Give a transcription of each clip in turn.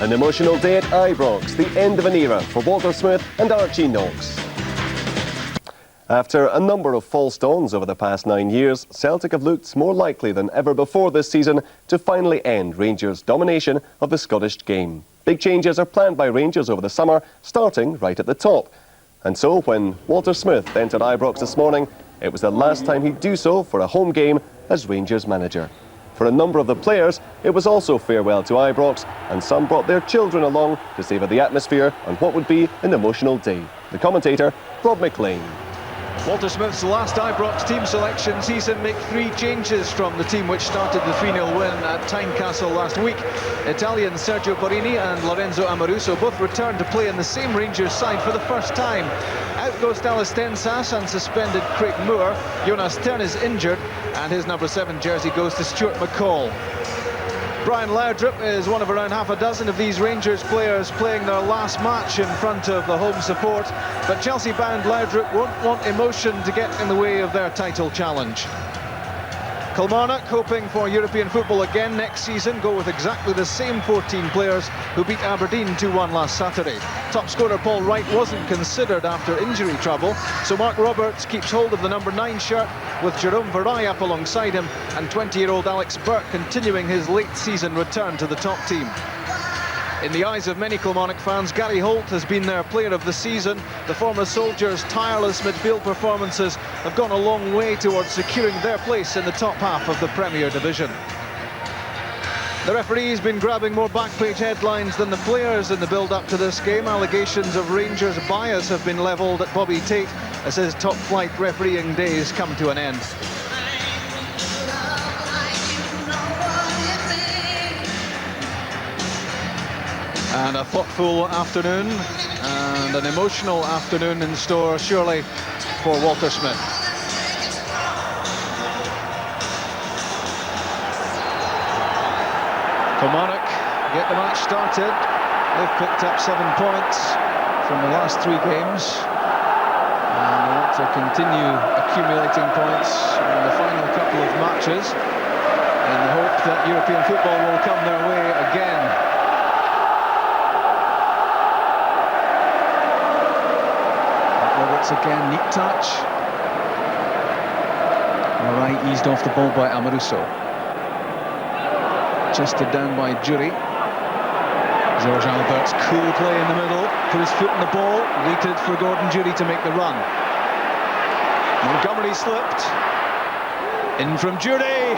An emotional day at Ibrox, the end of an era for Walter Smith and Archie Knox. After a number of false dawns over the past 9 years, Celtic have looked more likely than ever before this season to finally end Rangers' domination of the Scottish game. Big changes are planned by Rangers over the summer, starting right at the top. And so, when Walter Smith entered Ibrox this morning, it was the last time he'd do so for a home game as Rangers manager. For a number of the players, it was also farewell to Ibrox, and some brought their children along to savour the atmosphere on what would be an emotional day. The commentator, Rob McLean. Walter Smith's last Ibrox team selection season make 3 changes from the team which started the 3-0 win at Tynecastle last week. Italians Sergio Porrini and Lorenzo Amoruso both returned to play in the same Rangers side for the first time. Out goes Dallas Tensas and suspended Craig Moore. Jonas Tern is injured and his number 7 jersey goes to Stuart McCall. Brian Laudrup is one of around half a dozen of these Rangers players playing their last match in front of the home support, but Chelsea-bound Laudrup won't want emotion to get in the way of their title challenge. Kilmarnock, hoping for European football again next season, go with exactly the same 14 players who beat Aberdeen 2-1 last Saturday. Top scorer Paul Wright wasn't considered after injury trouble, so Mark Roberts keeps hold of the number 9 shirt with Jerome Varai up alongside him and 20-year-old Alex Burke continuing his late season return to the top team. In the eyes of many Kilmarnock fans, Gary Holt has been their player of the season. The former Soldiers' tireless midfield performances have gone a long way towards securing their place in the top half of the Premier Division. The referee's been grabbing more back-page headlines than the players in the build-up to this game. Allegations of Rangers bias have been levelled at Bobby Tate as his top-flight refereeing days come to an end. And a thoughtful afternoon and an emotional afternoon in store, surely, for Walter Smith. Kilmarnock get the match started. They've picked up 7 points from the last 3 games. And they want to continue accumulating points in the final couple of matches in the hope that European football will come their way again. Roberts again, neat touch. Alright, eased off the ball by Amoruso. Chested down by Jury. George Albert's cool play in the middle, put his foot in the ball, waited for Gordon Jury to make the run. Montgomery slipped. In from Jury.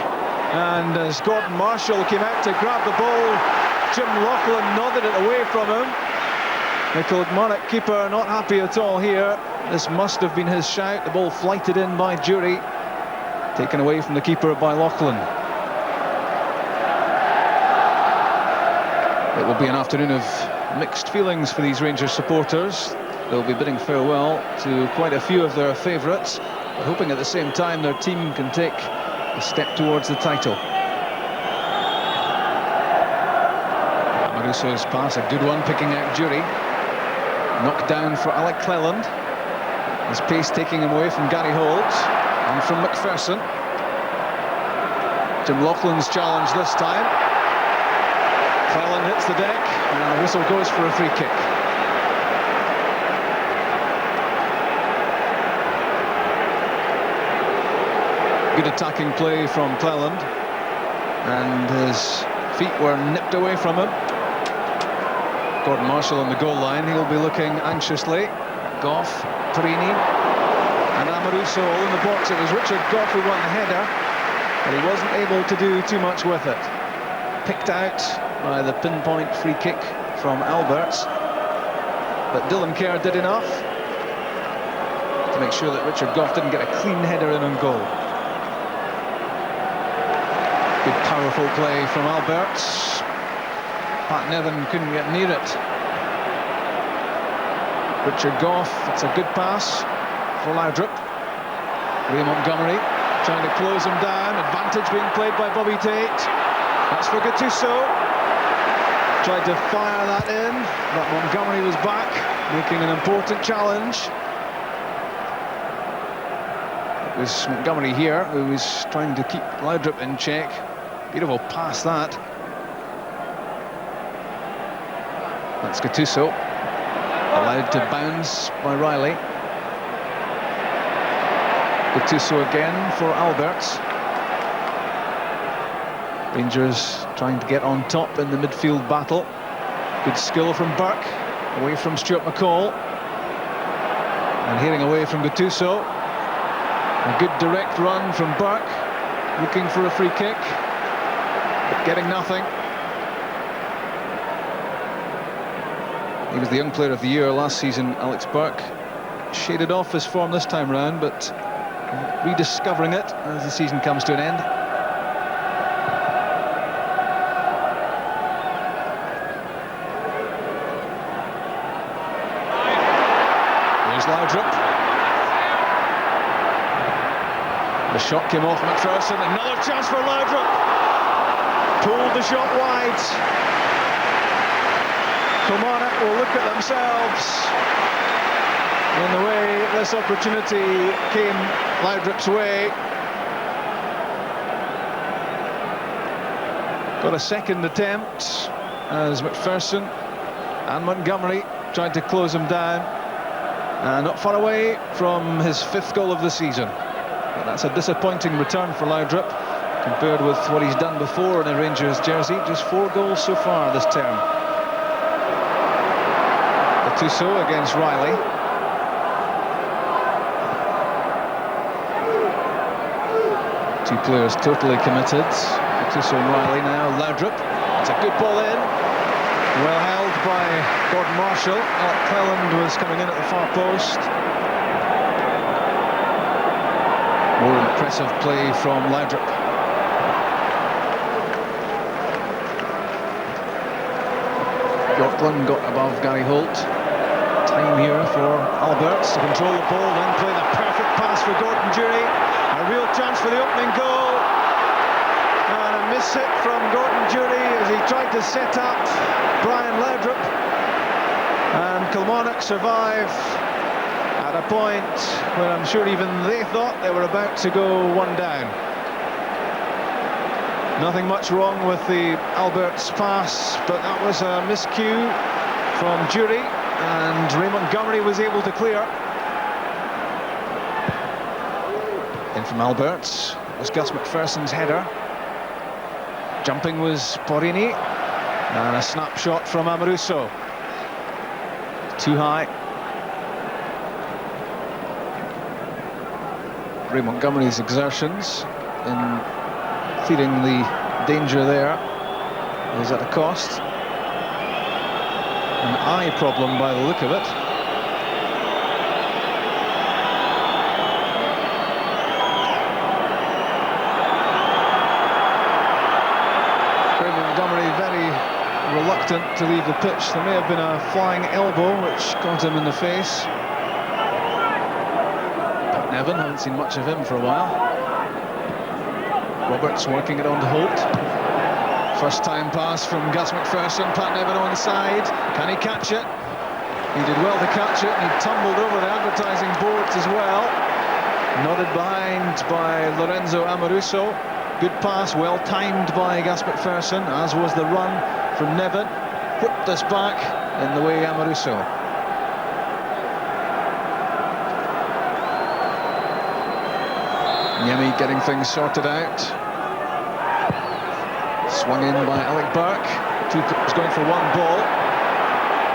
And as Gordon Marshall came out to grab the ball, Jim Loughlin nodded it away from him. The Kilmarnock keeper not happy at all here. This must have been his shout. The ball flighted in by Jury, taken away from the keeper by Loughlin. It will be an afternoon of mixed feelings for these Rangers supporters. They'll be bidding farewell to quite a few of their favourites, but hoping at the same time their team can take a step towards the title. Amoruso's pass, a good one, picking out Jury. Knocked down for Alec Cleland. His pace taking him away from Gary Holt and from McPherson. Jim Loughlin's challenge this time. Cleland hits the deck and the whistle goes for a free kick. Good attacking play from Cleland and his feet were nipped away from him. Gordon Marshall on the goal line, he'll be looking anxiously. Goff, Porrini and Amoruso all in the box. It was Richard Goff who won the header, but he wasn't able to do too much with it. Picked out by the pinpoint free kick from Alberts, but Dylan Kerr did enough to make sure that Richard Goff didn't get a clean header in on goal. Good powerful play from Alberts. Pat Nevin couldn't get near it. Richard Goff, it's a good pass for Laudrup. Ray Montgomery trying to close him down. Advantage being played by Bobby Tate. That's for Gattuso. Tried to fire that in, but Montgomery was back, making an important challenge. It was Montgomery here who was trying to keep Laudrup in check. Beautiful pass that. That's Gattuso, allowed to bounce by Riley. Gattuso again for Alberts. Rangers trying to get on top in the midfield battle. Good skill from Burke, away from Stuart McCall. And heading away from Gattuso. A good direct run from Burke, looking for a free kick, but getting nothing. He was the Young Player of the Year last season, Alex Burke. Shaded off his form this time round, but rediscovering it as the season comes to an end. Here's Laudrup. The shot came off McPherson. Another chance for Laudrup. Pulled the shot wide. Kilmarnock will look at themselves in the way this opportunity came Laudrup's way. Got a second attempt as McPherson and Montgomery tried to close him down. Not far away from his 5th goal of the season. But that's a disappointing return for Laudrup compared with what he's done before in a Rangers jersey. Just 4 goals so far this term. Gattuso against Riley. Two players totally committed. Gattuso and Riley now. Laudrup. It's a good ball in. Well held by Gordon Marshall. Alec Cleland was coming in at the far post. More impressive play from Laudrup. Yorkland got above Gary Holt. Time here for Alberts to control the ball, then play the perfect pass for Gordon Jury. A real chance for the opening goal. And a miss hit from Gordon Jury as he tried to set up Brian Laudrup. And Kilmarnock survive at a point where I'm sure even they thought they were about to go one down. Nothing much wrong with the Alberts pass, but that was a miscue from Jury, and Ray Montgomery was able to clear. In from Alberts was Gus McPherson's header. Jumping was Porrini, and a snapshot from Amoruso. Too high. Ray Montgomery's exertions in clearing the danger there is at a cost. An eye problem by the look of it. Ray Montgomery very reluctant to leave the pitch. There may have been a flying elbow which caught him in the face. Nevin, haven't seen much of him for a while. Roberts working it on to Holt. First time pass from Gus McPherson. Pat Nevin onside. Can he catch it? He did well to catch it, and he tumbled over the advertising boards as well. Nodded behind by Lorenzo Amoruso. Good pass, well timed by Gus McPherson, as was the run from Nevin. Whipped this back in the way Amoruso. Niemi getting things sorted out. Swung in by Alec Burke. Two players going for one ball.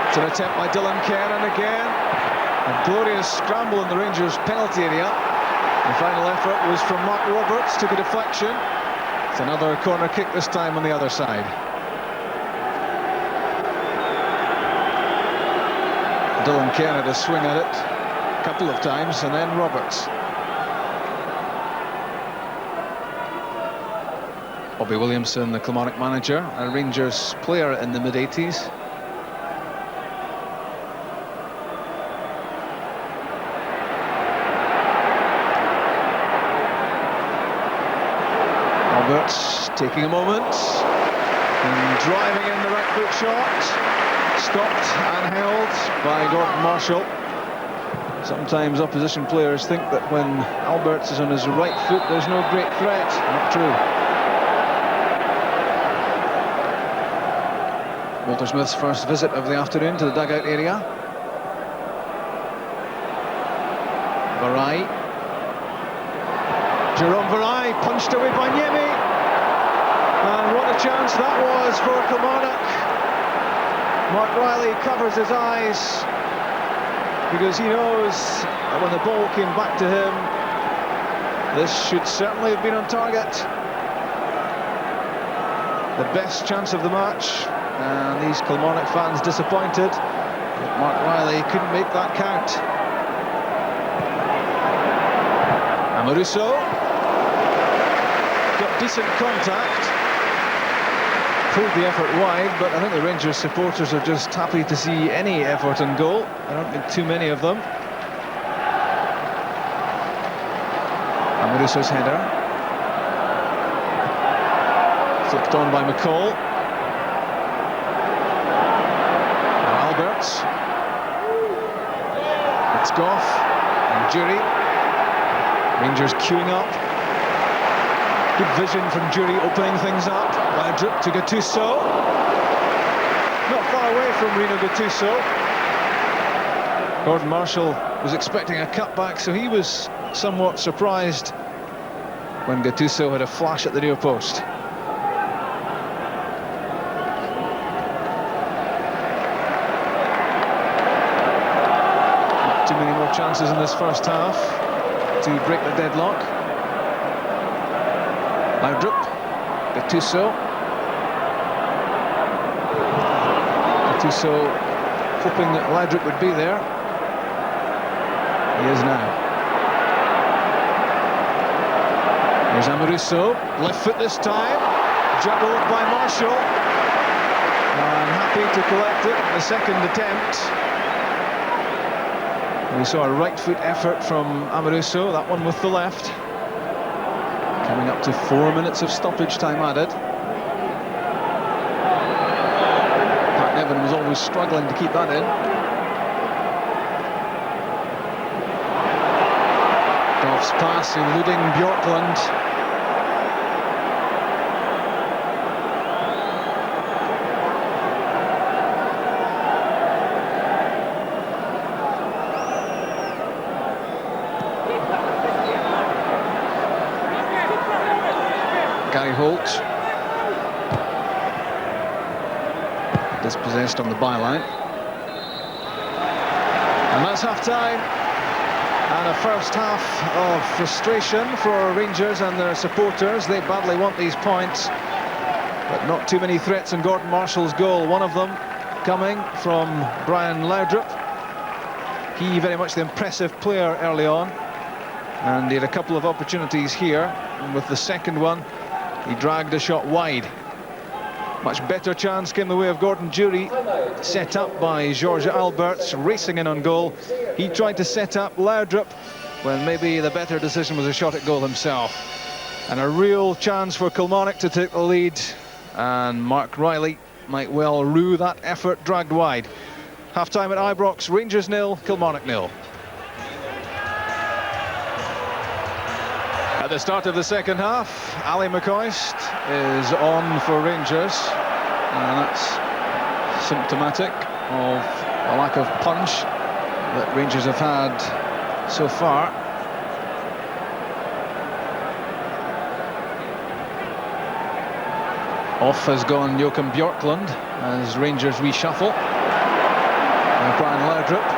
It's an attempt by Dylan Kernan again. A glorious scramble in the Rangers' penalty area. The final effort was from Mark Roberts, took a deflection. It's another corner kick, this time on the other side. Dylan Kernan to swing at it a couple of times, and then Roberts. Bobby Williamson, the Kilmarnock manager, a Rangers player in the mid-80s. Roberts taking a moment and driving in the right foot shot. Stopped and held by Gordon Marshall. Sometimes opposition players think that when Alberts is on his right foot, there's no great threat. Not true. Walter Smith's first visit of the afternoon to the dugout area. Varai. Jerome Varai punched away by Niemi. And what a chance that was for Kilmarnock. Mark Riley covers his eyes because he knows that when the ball came back to him, this should certainly have been on target. The best chance of the match, and these Kilmarnock fans disappointed that Mark Riley couldn't make that count. Amoruso got decent contact, pulled the effort wide, but I think the Rangers supporters are just happy to see any effort in goal. I don't think too many of them. Amoruso's header, flicked on by McCall. Now Alberts. It's Goff and Jury. Rangers queuing up. Good vision from Jury, opening things up. Laudrup to Gattuso. Not far away from Rino Gattuso. Gordon Marshall was expecting a cutback, so he was somewhat surprised when Gattuso had a flash at the near post. Not too many more chances in this first half to break the deadlock. Laudrup, Gattuso. Gattuso hoping that Laudrup would be there. He is now. Here's Amoruso, left foot this time, juggled by Marshall, and happy to collect it in the second attempt. We saw a right foot effort from Amoruso, that one with the left. Coming up to 4 minutes of stoppage time added. Pat Nevin was always struggling to keep that in. Goff's pass eluding Bjorklund. Holt dispossessed on the byline, and that's half-time, and a first half of frustration for Rangers and their supporters. They badly want these points, but not too many threats in Gordon Marshall's goal. One of them coming from Brian Laudrup. He very much the impressive player early on, and he had a couple of opportunities here, and with the second one he dragged a shot wide. Much better chance came the way of Gordon Jury, set up by George Alberts, racing in on goal. He tried to set up Laudrup when maybe the better decision was a shot at goal himself. And a real chance for Kilmarnock to take the lead, and Mark Riley might well rue that effort dragged wide. Half-time at Ibrox, Rangers 0, Kilmarnock 0. At the start of the second half, Ali McCoist is on for Rangers, and that's symptomatic of a lack of punch that Rangers have had so far. Off has gone Joachim Bjorklund as Rangers reshuffle. And Brian Laudrup,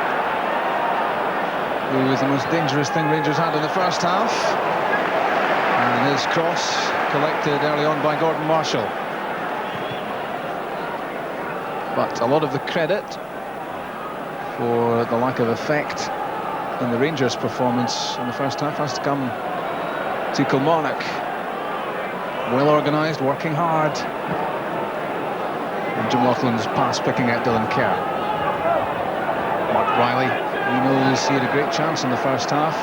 who was the most dangerous thing Rangers had in the first half. And his cross collected early on by Gordon Marshall. But a lot of the credit for the lack of effect in the Rangers' performance in the first half has to come to Kilmarnock. Well organised, working hard. And Jim Laughlin's pass picking out Dylan Kerr. Mark Riley, he knows he had a great chance in the first half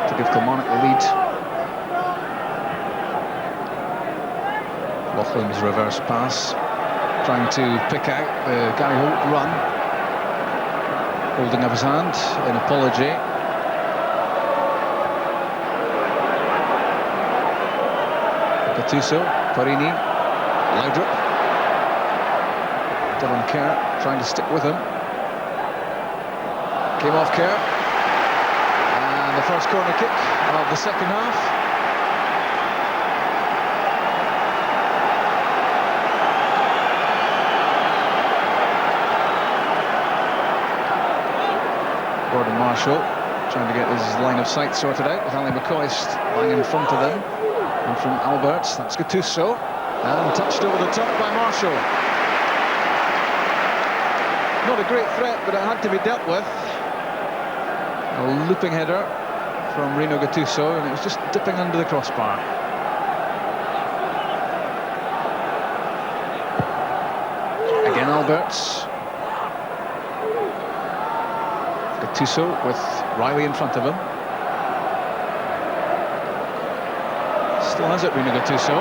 to give Kilmarnock the lead. Laughlin's reverse pass, trying to pick out the Gary Holt run, holding up his hand in apology. Gattuso, Parini, Laudrup. Still on Kerr, trying to stick with him. Came off Kerr. And the first corner kick of the second half. Gordon Marshall trying to get his line of sight sorted out with Ali McCoist lying in front of them. And from Alberts, that's Gattuso. And touched over the top by Marshall. Not a great threat, but it had to be dealt with. A looping header from Rino Gattuso, and it was just dipping under the crossbar. Again Alberts. Gattuso with Riley in front of him. Still has it, Rino Gattuso.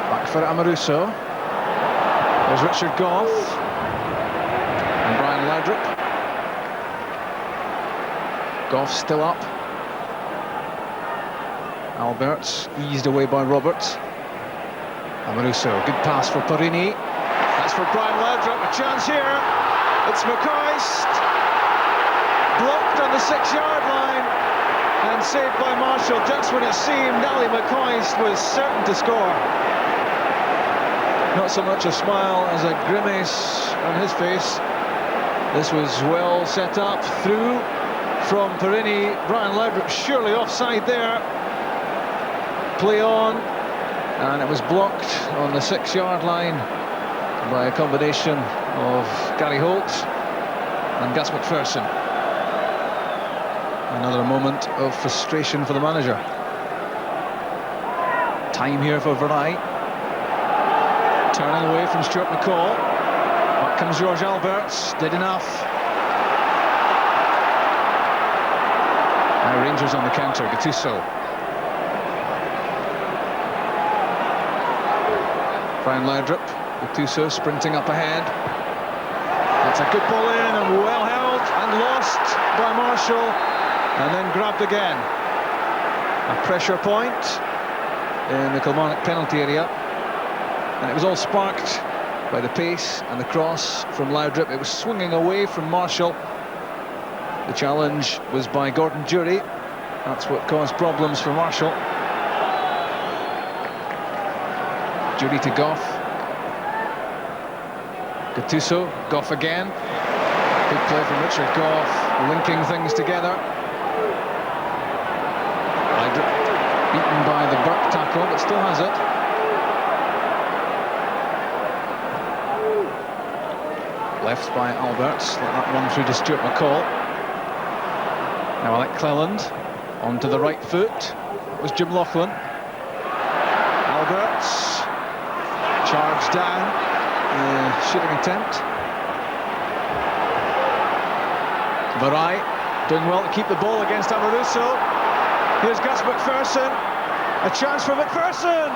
Back for Amoruso. There's Richard Goff. And Brian Laudrup. Goff still up. Alberts eased away by Roberts. Amoruso, good pass for Parini. That's for Brian Laudrup, a chance here. It's McCoist. Blocked on the 6-yard line and saved by Marshall just when it seemed Ali McCoist was certain to score. Not so much a smile as a grimace on his face. This was well set up through from Parini. Brian Laudrup surely offside there. Play on, and it was blocked on the 6-yard line by a combination of Gary Holt and Gus McPherson. Another moment of frustration for the manager. Time here for Varai. Turning away from Stuart McCall. Back comes George Alberts. Did enough. Now Rangers on the counter. Gattuso. Brian Laudrup. Gattuso sprinting up ahead. That's a good ball in and well held and lost by Marshall. And then grabbed again. A pressure point in the Kilmarnock penalty area. And it was all sparked by the pace and the cross from Laudrup. It was swinging away from Marshall. The challenge was by Gordon Jury. That's what caused problems for Marshall. Jury to Goff. Gattuso, Goff again. Good play from Richard Goff, linking things together. Beaten by the Burke tackle, but still has it. Left by Alberts, let that run through to Stuart McCall. Now Alec Cleland, onto the right foot, it was Jim Laughlin. Alberts, charged down, shooting attempt. Varai, doing well to keep the ball against Amoruso. Here's Gus McPherson, a chance for McPherson!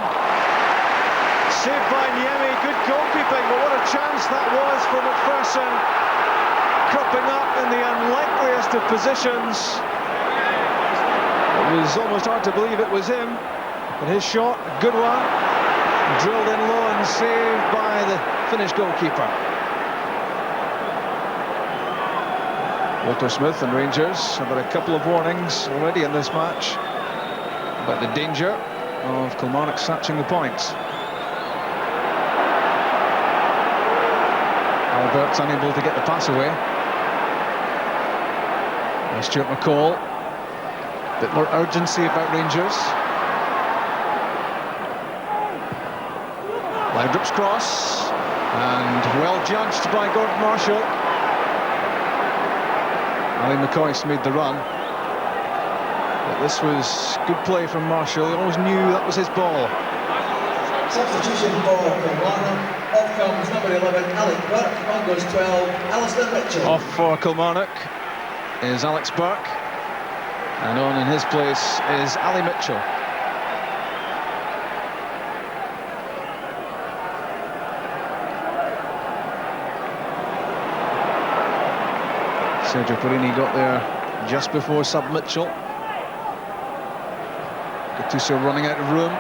Saved by Niemi, good goalkeeping, but what a chance that was for McPherson. Cropping up in the unlikeliest of positions. It was almost hard to believe it was him, but his shot, a good one, drilled in low and saved by the Finnish goalkeeper. Walter Smith and Rangers have had a couple of warnings already in this match about the danger of Kilmarnock snatching the points. Albert's unable to get the pass away. And Stuart McCall, a bit more urgency about Rangers. Laudrup's cross, and well judged by Gordon Marshall. Ali McCoist made the run, but this was good play from Marshall. He always knew that was his ball. Substitution for Kilmarnock. Off comes number 11, Alec Burke. On goes 12, Alistair Mitchell. Off for Kilmarnock is Alex Burke, and on in his place is Ali Mitchell. Sergio Parini got there just before sub Mitchell. Gattuso running out of room.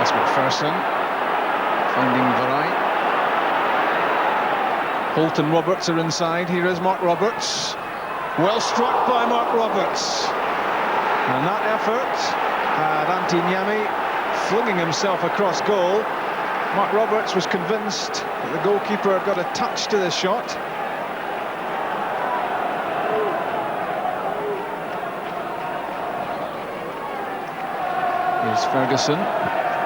That's McPherson finding Varai. Holt and Roberts are inside. Here is Mark Roberts. Well struck by Mark Roberts. And that effort had Antti Niemi flinging himself across goal. Mark Roberts was convinced that the goalkeeper had got a touch to this shot. Here's Ferguson,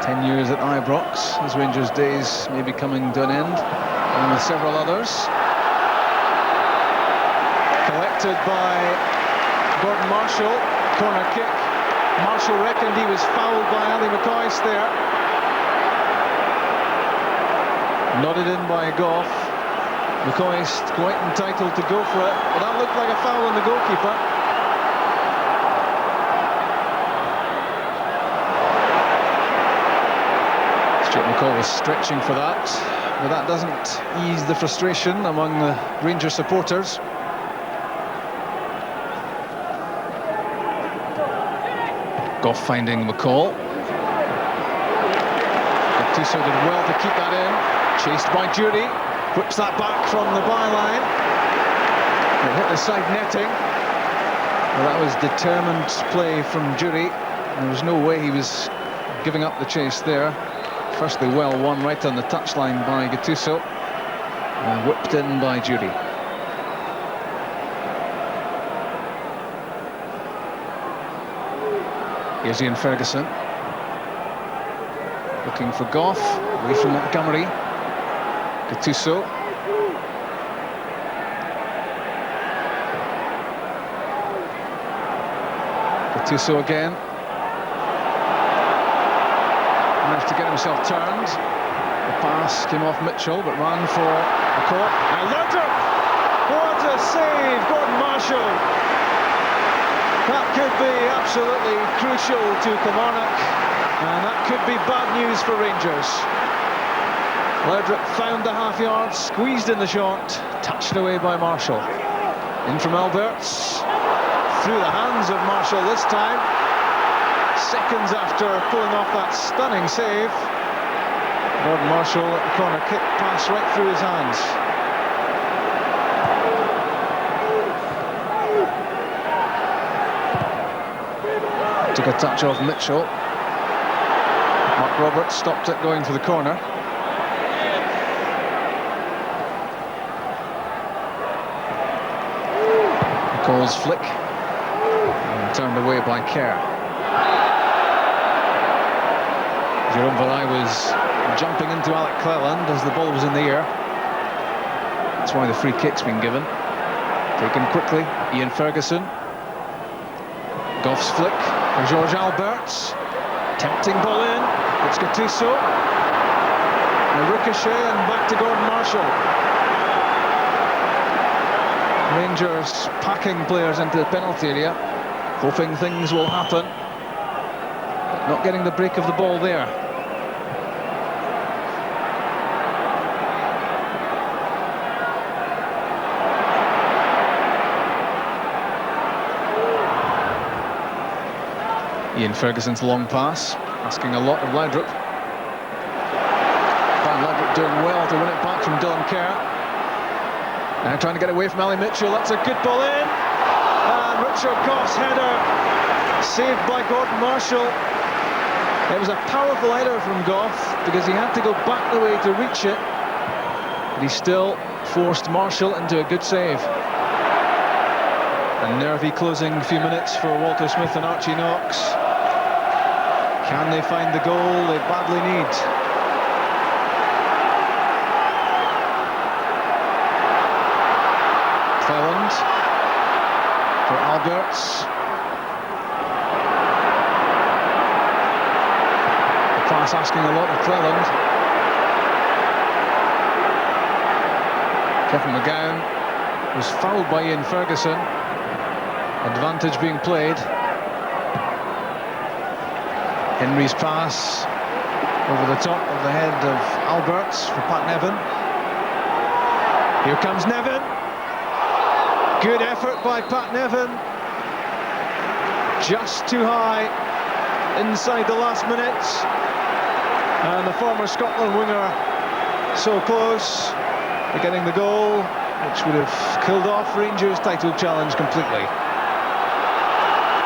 10 years at Ibrox. His Rangers days may be coming to an end, along with several others. Collected by Gordon Marshall, corner kick. Marshall reckoned he was fouled by Ali McCoist there. Nodded in by Gough. McCoist quite entitled to go for it, but that looked like a foul on the goalkeeper. Stuart McCall was stretching for that, but that doesn't ease the frustration among the Rangers supporters. Gough finding McCall. Gattuso did well to keep that in. Chased by Jury. Whips that back from the byline. It hit the side netting. Well, that was determined play from Jury. There was no way he was giving up the chase there. Firstly, well won right on the touchline by Gattuso. And whipped in by Jury. Here's Ian Ferguson. Looking for Gough, away from Montgomery. Gattuso. Gattuso again. Managed to get himself turned. The pass came off Mitchell, but ran for a corner. And Laudrup! What a save, Gordon Marshall! That could be absolutely crucial to Kilmarnock, and that could be bad news for Rangers. Laudrup found the half yard, squeezed in the shot, touched away by Marshall. In from Alberts, through the hands of Marshall this time. Seconds after pulling off that stunning save, Gordon Marshall at the corner kick, pass right through his hands. Took a touch off Mitchell. Mark Roberts stopped it going for the corner. Cole's flick and turned away by Kerr. Jerome Varai was jumping into Alec Cleland as the ball was in the air. That's why the free kick's been given. Taken quickly, Ian Ferguson. Gough's flick for George Alberts. Tempting ball in. It's Gattuso. A ricochet and back to Gordon Marshall. Rangers packing players into the penalty area, hoping things will happen. But not getting the break of the ball there. Ian Ferguson's long pass, asking a lot of Laudrup. Van Laudrup doing well to win it back from Dylan Kerr. Now trying to get away from Ali Mitchell. That's a good ball in. And Richard Gough's header saved by Gordon Marshall. It was a powerful header from Gough because he had to go back the way to reach it. But he still forced Marshall into a good save. A nervy closing few minutes for Walter Smith and Archie Knox. Can they find the goal they badly need? Cleland for Alberts. The pass asking a lot of Cleland. Kevin McGowan was fouled by Ian Ferguson. Advantage being played. Henry's pass over the top of the head of Alberts for Pat Nevin. Here comes Nevin. Good effort by Pat Nevin. Just too high inside the last minute. former Scotland winger so close to getting the goal, which would have killed off Rangers' title challenge completely.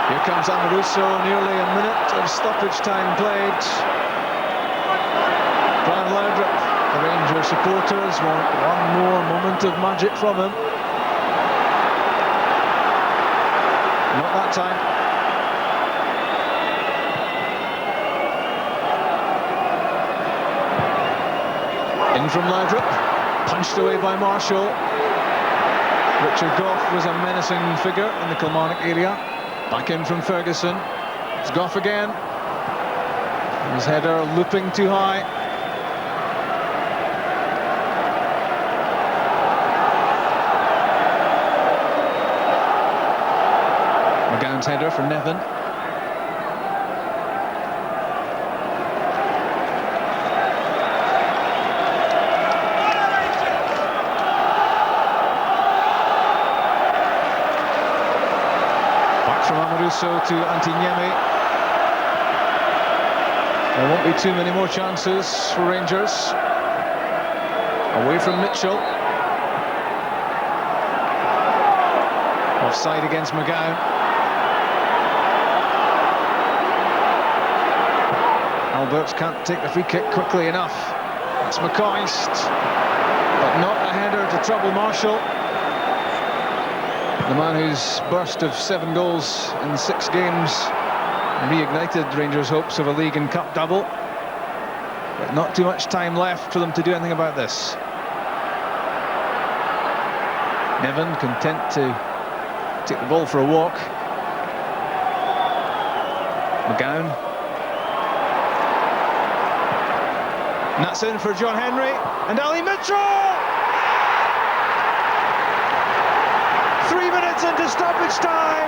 Here comes Amoruso, nearly a minute of stoppage time played. Brian Laudrup, the Rangers supporters want one more moment of magic from him. Not that time. In from Laudrup, punched away by Marshall. Richard Gough was a menacing figure in the Kilmarnock area. Back in from Ferguson. It's Gough again. His header looping too high. McGowan's header for Nevin. From Amoruso to Antiniemi. There won't be too many more chances for Rangers. Away from Mitchell. Offside against McGowan. Alberts can't take the free kick quickly enough. It's McCoist, but not a header to trouble Marshall. The man whose burst of 7 goals in 6 games reignited Rangers' hopes of a league and cup double. But not too much time left for them to do anything about this. Nevin content to take the ball for a walk. McGowan. And that's in for John Henry. And Ali Mitchell! 3 minutes into stoppage time,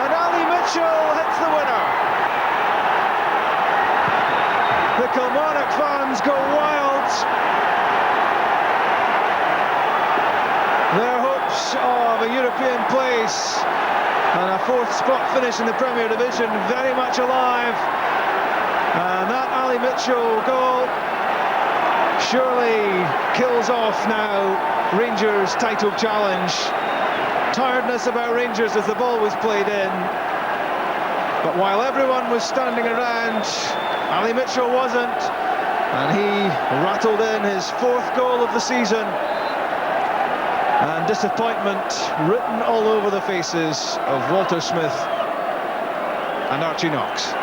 and Ali Mitchell hits the winner. The Kilmarnock fans go wild. Their hopes of a European place and a 4th spot finish in the Premier Division very much alive. And that Ali Mitchell goal surely kills off now Rangers' title challenge. Tiredness about Rangers as the ball was played in. But while everyone was standing around, Ali Mitchell wasn't. And he rattled in his 4th goal of the season. And disappointment written all over the faces of Walter Smith and Archie Knox.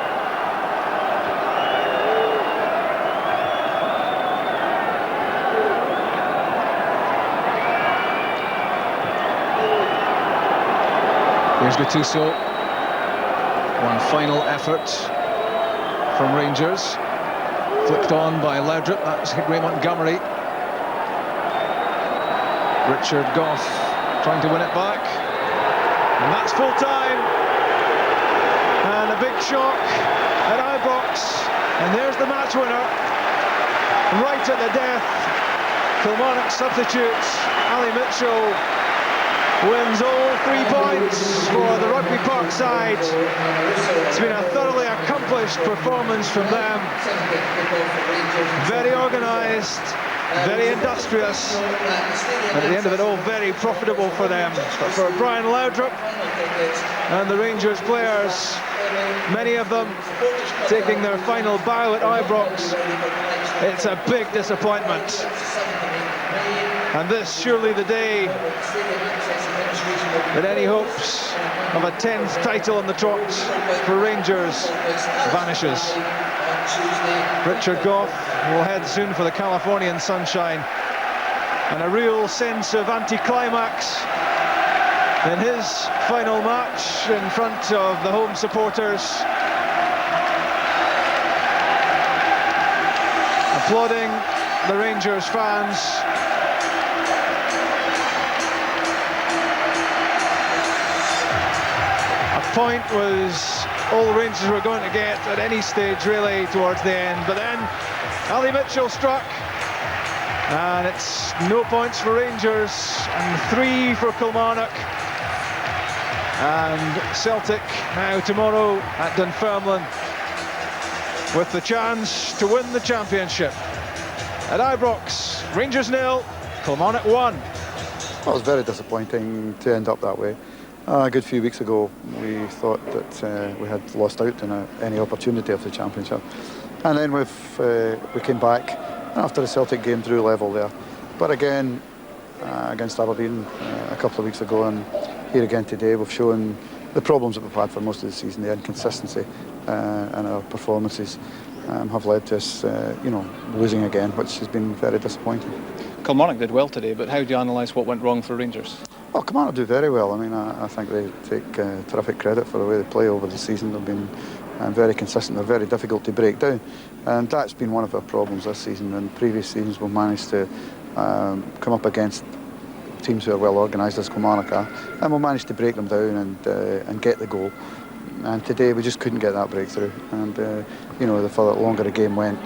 Here's Gattuso. One final effort from Rangers. Flicked on by Laudrup. That's Ray Montgomery. Richard Gough trying to win it back. And that's full time. And a big shock at Ibrox. And there's the match winner. Right at the death. Kilmarnock substitutes. Ali Mitchell wins all 3 points for the Rugby Park side. It's been a thoroughly accomplished performance from them. Very organised, very industrious. At the end of it all, very profitable for them. But for Brian Laudrup and the Rangers players, many of them taking their final bow at Ibrox, it's a big disappointment. And this surely the day that any hopes of a 10th title on the trot for Rangers vanishes. Richard Gough will head soon for the Californian sunshine, and a real sense of anticlimax in his final match in front of the home supporters, applauding the Rangers fans. Point was all Rangers were going to get at any stage really towards the end, but then Ali Mitchell struck and it's no points for Rangers and 3 for Kilmarnock. And Celtic now tomorrow at Dunfermline with the chance to win the championship. At Ibrox, Rangers 0, Kilmarnock 1. Well, it was very disappointing to end up that way. A good few weeks ago, we thought that we had lost out on any opportunity of the championship. And then we came back after the Celtic game, drew level there. But again, against Aberdeen a couple of weeks ago, and here again today, we've shown the problems that we've had for most of the season. The inconsistency in our performances have led to us, losing again, which has been very disappointing. Kilmarnock did well today, but how do you analyse what went wrong for Rangers? Well, Kilmarnock do very well. I mean, I think they take terrific credit for the way they play over the season. They've been very consistent. They're very difficult to break down, and that's been one of our problems this season. In previous seasons, we've managed to come up against teams who are well organised as Kilmarnock are, and we'll manage to break them down and get the goal. And today we just couldn't get that breakthrough. And the further longer the game went,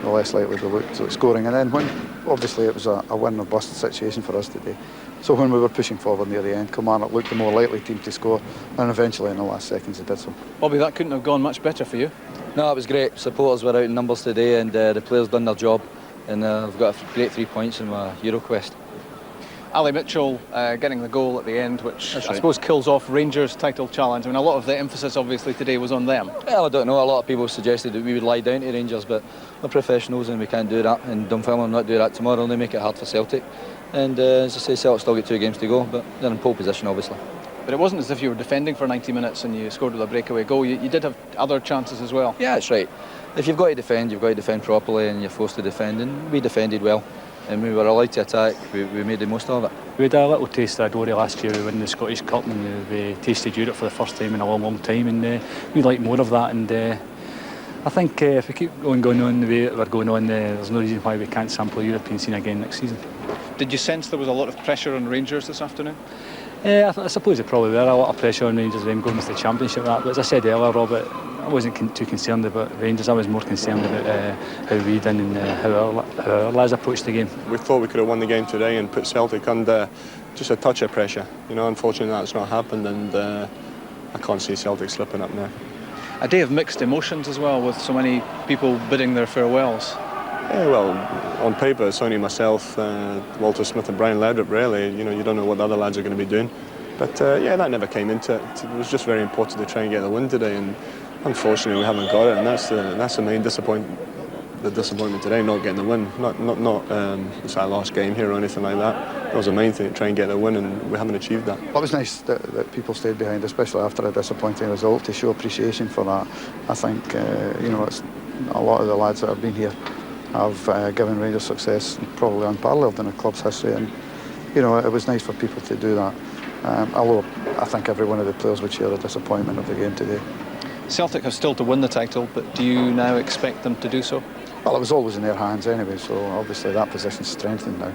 the less likely we looked at scoring. And then when obviously it was a win or bust situation for us today. So when we were pushing forward near the end, Kilmarnock looked the more likely team to score, and eventually in the last seconds they did so. Bobby, that couldn't have gone much better for you. No, it was great. Supporters were out in numbers today, and the players done their job, and I've got a great 3 points in my Euro quest. Ali Mitchell getting the goal at the end, which That's I right. suppose kills off Rangers' title challenge. I mean, a lot of the emphasis obviously today was on them. Well, I don't know. A lot of people suggested that we would lie down to Rangers, but we're professionals and we can't do that. And Dunfermline will not do that tomorrow, and they make it hard for Celtic. And as I say, Celtic still got 2 games to go, but they're in pole position, obviously. But it wasn't as if you were defending for 90 minutes and you scored with a breakaway goal. You did have other chances as well. Yeah, that's right. If you've got to defend, you've got to defend properly, and you're forced to defend. And we defended well, and we were allowed to attack. We made the most of it. We had a little taste of glory last year. We won the Scottish Cup, and we tasted Europe for the first time in a long time, and we'd like more of that. And I think if we keep going on the way that we're going on, there's no reason why we can't sample the European scene again next season. Did you sense there was a lot of pressure on Rangers this afternoon? I suppose there probably were a lot of pressure on Rangers them going into the championship. But as I said earlier, Robert, I wasn't too concerned about Rangers. I was more concerned about how we done and how our lads approached the game. We thought we could have won the game today and put Celtic under just a touch of pressure. Unfortunately that's not happened, and I can't see Celtic slipping up now. A day of mixed emotions as well, with so many people bidding their farewells. Yeah, well, on paper it's only myself, Walter Smith and Brian Laudrup really. You don't know what the other lads are going to be doing. But that never came into it. It was just very important to try and get the win today, and unfortunately we haven't got it, and that's the main disappointment today, not getting the win. Not it's our last game here or anything like that. That was the main thing, to try and get the win, and we haven't achieved that. Well, it was nice that people stayed behind, especially after a disappointing result, to show appreciation for that. I think it's a lot of the lads that have been here have given Rangers success probably unparalleled in the club's history, and it was nice for people to do that. Although I think every one of the players would share the disappointment of the game today. Celtic have still to win the title, but do you now expect them to do so? Well, it was always in their hands anyway, so obviously that position's strengthened now.